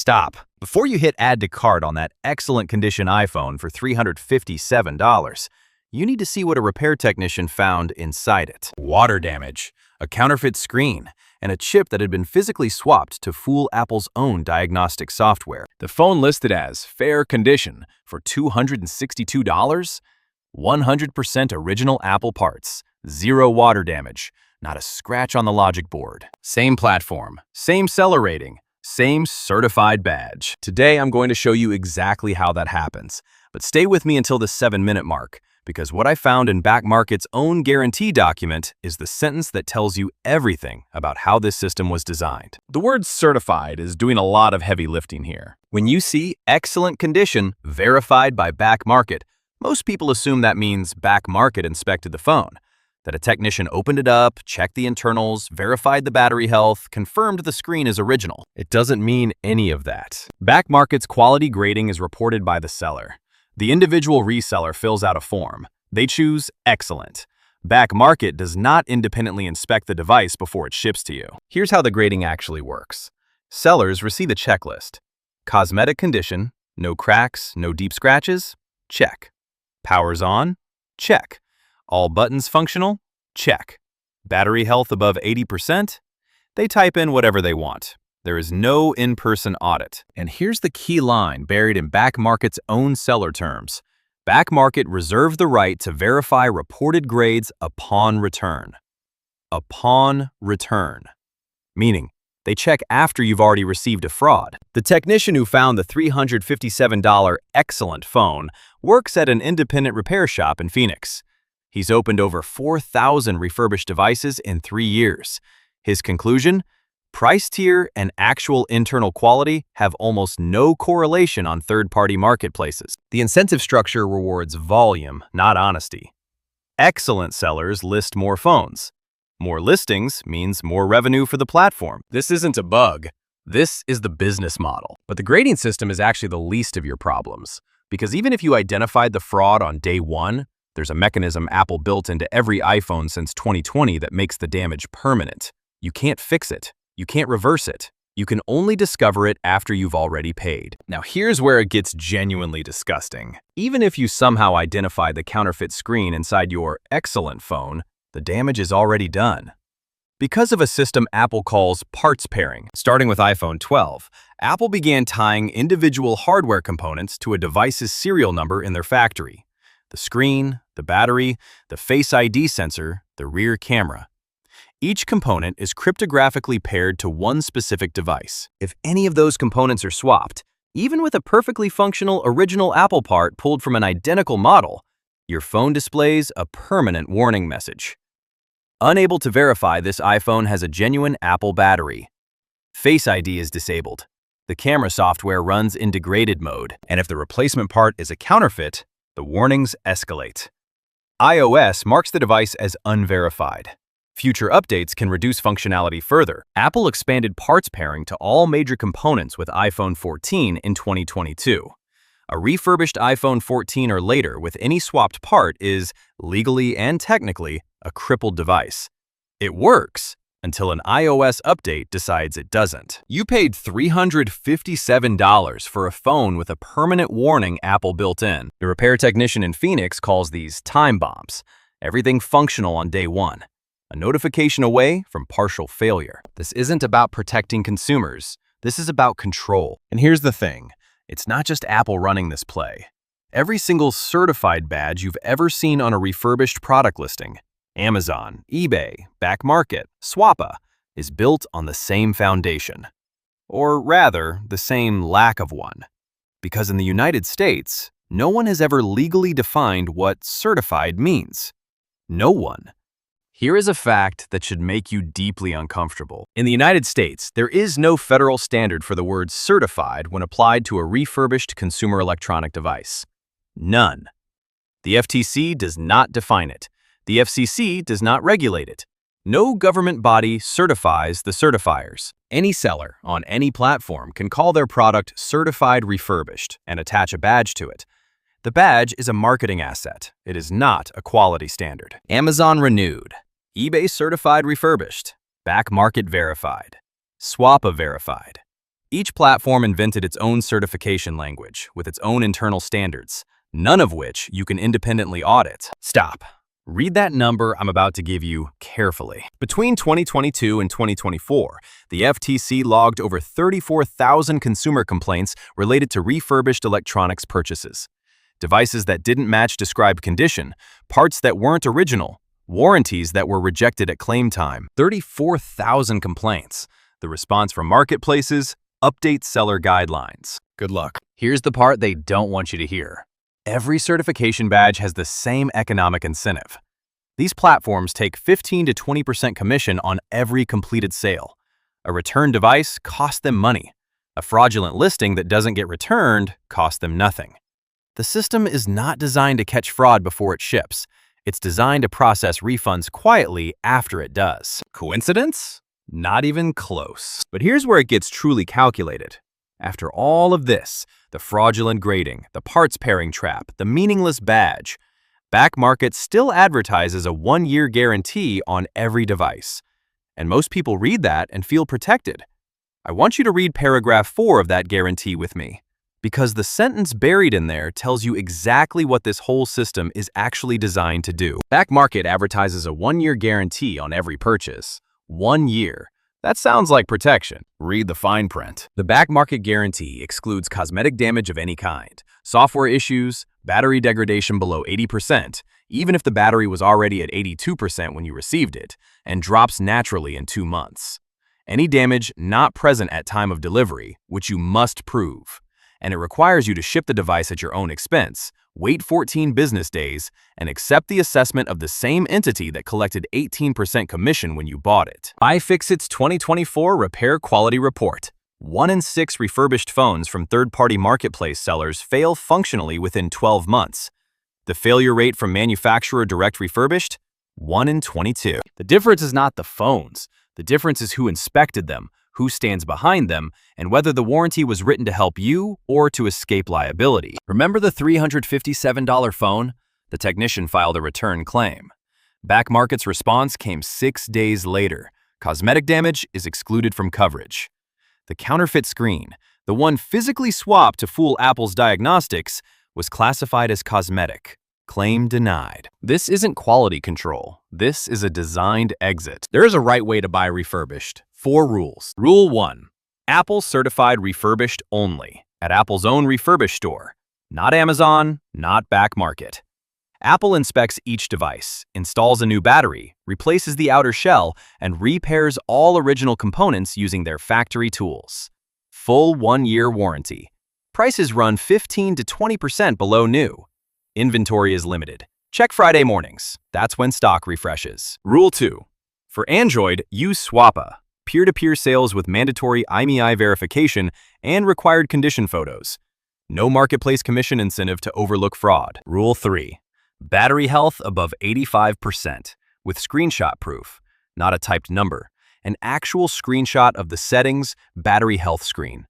Stop. Before you hit add to cart on that excellent condition iPhone for $357, you need to see what a repair technician found inside it. Water damage, a counterfeit screen, and a chip that had been physically swapped to fool Apple's own diagnostic software. The phone listed as fair condition for $262? 100% original Apple parts, zero water damage, not a scratch on the logic board. Same platform, same seller rating, same certified badge. Today, I'm going to show you exactly how that happens. But stay with me until the 7-minute mark, because what I found in Back Market's own guarantee document is the sentence that tells you everything about how this system was designed. The word certified is doing a lot of heavy lifting here. When you see excellent condition, verified by Back Market, most people assume that means Back Market inspected the phone, that a technician opened it up, checked the internals, verified the battery health, confirmed the screen is original. It doesn't mean any of that. Back Market's quality grading is reported by the seller. The individual reseller fills out a form. They choose excellent. Back Market does not independently inspect the device before it ships to you. Here's how the grading actually works. Sellers receive a checklist. Cosmetic condition, no cracks, no deep scratches, check. Power's on, check. All buttons functional, check. Battery health above 80%, they type in whatever they want. There is no in-person audit. And here's the key line buried in Back Market's own seller terms. Back Market reserves the right to verify reported grades upon return. Upon return. Meaning, they check after you've already received a fraud. The technician who found the $357 excellent phone works at an independent repair shop in Phoenix. He's opened over 4,000 refurbished devices in 3 years. His conclusion? Price tier and actual internal quality have almost no correlation on third-party marketplaces. The incentive structure rewards volume, not honesty. Excellent sellers list more phones. More listings means more revenue for the platform. This isn't a bug. This is the business model. But the grading system is actually the least of your problems. Because even if you identified the fraud on day one, there's a mechanism Apple built into every iPhone since 2020 that makes the damage permanent. You can't fix it. You can't reverse it. You can only discover it after you've already paid. Now here's where it gets genuinely disgusting. Even if you somehow identify the counterfeit screen inside your excellent phone, the damage is already done. Because of a system Apple calls parts pairing, starting with iPhone 12, Apple began tying individual hardware components to a device's serial number in their factory. The screen, the battery, the Face ID sensor, the rear camera. Each component is cryptographically paired to one specific device. If any of those components are swapped, even with a perfectly functional original Apple part pulled from an identical model, your phone displays a permanent warning message. Unable to verify this iPhone has a genuine Apple battery. Face ID is disabled. The camera software runs in degraded mode, and if the replacement part is a counterfeit, the warnings escalate. iOS marks the device as unverified. Future updates can reduce functionality further. Apple expanded parts pairing to all major components with iPhone 14 in 2022. A refurbished iPhone 14 or later with any swapped part is, legally and technically, a crippled device. It works until an iOS update decides it doesn't. You paid $357 for a phone with a permanent warning Apple built in. The repair technician in Phoenix calls these time bombs. Everything functional on day one. A notification away from partial failure. This isn't about protecting consumers. This is about control. And here's the thing. It's not just Apple running this play. Every single certified badge you've ever seen on a refurbished product listing, Amazon, eBay, Back Market, Swappa, is built on the same foundation. Or rather, the same lack of one. Because in the United States, no one has ever legally defined what certified means. No one. Here is a fact that should make you deeply uncomfortable. In the United States, there is no federal standard for the word certified when applied to a refurbished consumer electronic device. None. The FTC does not define it. The FCC does not regulate it. No government body certifies the certifiers. Any seller on any platform can call their product certified refurbished and attach a badge to it. The badge is a marketing asset. It is not a quality standard. Amazon renewed. eBay certified refurbished. Back Market verified. Swappa verified. Each platform invented its own certification language with its own internal standards, none of which you can independently audit. Stop. Read that number I'm about to give you carefully. Between 2022 and 2024, the FTC logged over 34,000 consumer complaints related to refurbished electronics purchases. Devices that didn't match described condition, parts that weren't original, warranties that were rejected at claim time. 34,000 complaints. The response from marketplaces: update seller guidelines. Good luck. Here's the part they don't want you to hear. Every certification badge has the same economic incentive. These platforms take 15 to 20% commission on every completed sale. A returned device costs them money. A fraudulent listing that doesn't get returned costs them nothing. The system is not designed to catch fraud before it ships. It's designed to process refunds quietly after it does. Coincidence? Not even close. But here's where it gets truly calculated. After all of this, the fraudulent grading, the parts pairing trap, the meaningless badge, Back Market still advertises a 1-year guarantee on every device. And most people read that and feel protected. I want you to read paragraph 4 of that guarantee with me, because the sentence buried in there tells you exactly what this whole system is actually designed to do. Back Market advertises a 1-year guarantee on every purchase. 1 year. That sounds like protection. Read the fine print. The Back Market guarantee excludes cosmetic damage of any kind, software issues, battery degradation below 80%, even if the battery was already at 82% when you received it, and drops naturally in 2 months. Any damage not present at time of delivery, which you must prove. And it requires you to ship the device at your own expense, wait 14 business days, and accept the assessment of the same entity that collected 18% commission when you bought it. iFixit's 2024 Repair Quality Report. 1 in 6 refurbished phones from third-party marketplace sellers fail functionally within 12 months. The failure rate from manufacturer direct refurbished? 1 in 22. The difference is not the phones. The difference is who inspected them, who stands behind them, and whether the warranty was written to help you or to escape liability. Remember the $357 phone? The technician filed a return claim. Back Market's response came 6 days later. Cosmetic damage is excluded from coverage. The counterfeit screen, the one physically swapped to fool Apple's diagnostics, was classified as cosmetic. Claim denied. This isn't quality control. This is a designed exit. There is a right way to buy refurbished. 4 rules. Rule 1. Apple certified refurbished only at Apple's own refurbished store. Not Amazon, not Back Market. Apple inspects each device, installs a new battery, replaces the outer shell, and repairs all original components using their factory tools. Full 1-year warranty. Prices run 15 to 20% below new. Inventory is limited. Check Friday mornings. That's when stock refreshes. Rule 2. For Android, use Swappa. Peer-to-peer sales with mandatory IMEI verification and required condition photos. No marketplace commission incentive to overlook fraud. Rule 3. Battery health above 85% with screenshot proof, not a typed number. An actual screenshot of the settings battery health screen.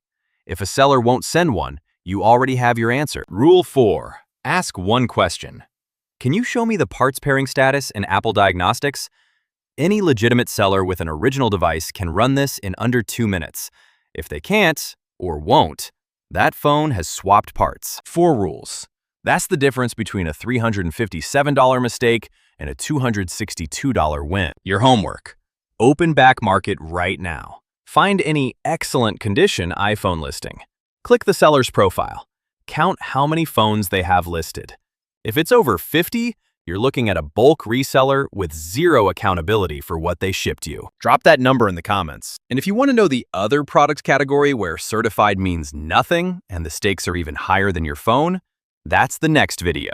If a seller won't send one, you already have your answer. Rule 4. Ask one question. Can you show me the parts pairing status in Apple Diagnostics? Any legitimate seller with an original device can run this in under 2 minutes. If they can't, or won't, that phone has swapped parts. 4 rules. That's the difference between a $357 mistake and a $262 win. Your homework. Open Back Market right now. Find any excellent condition iPhone listing. Click the seller's profile. Count how many phones they have listed. If it's over 50, you're looking at a bulk reseller with zero accountability for what they shipped you. Drop that number in the comments. And if you want to know the other product category where certified means nothing and the stakes are even higher than your phone, that's the next video.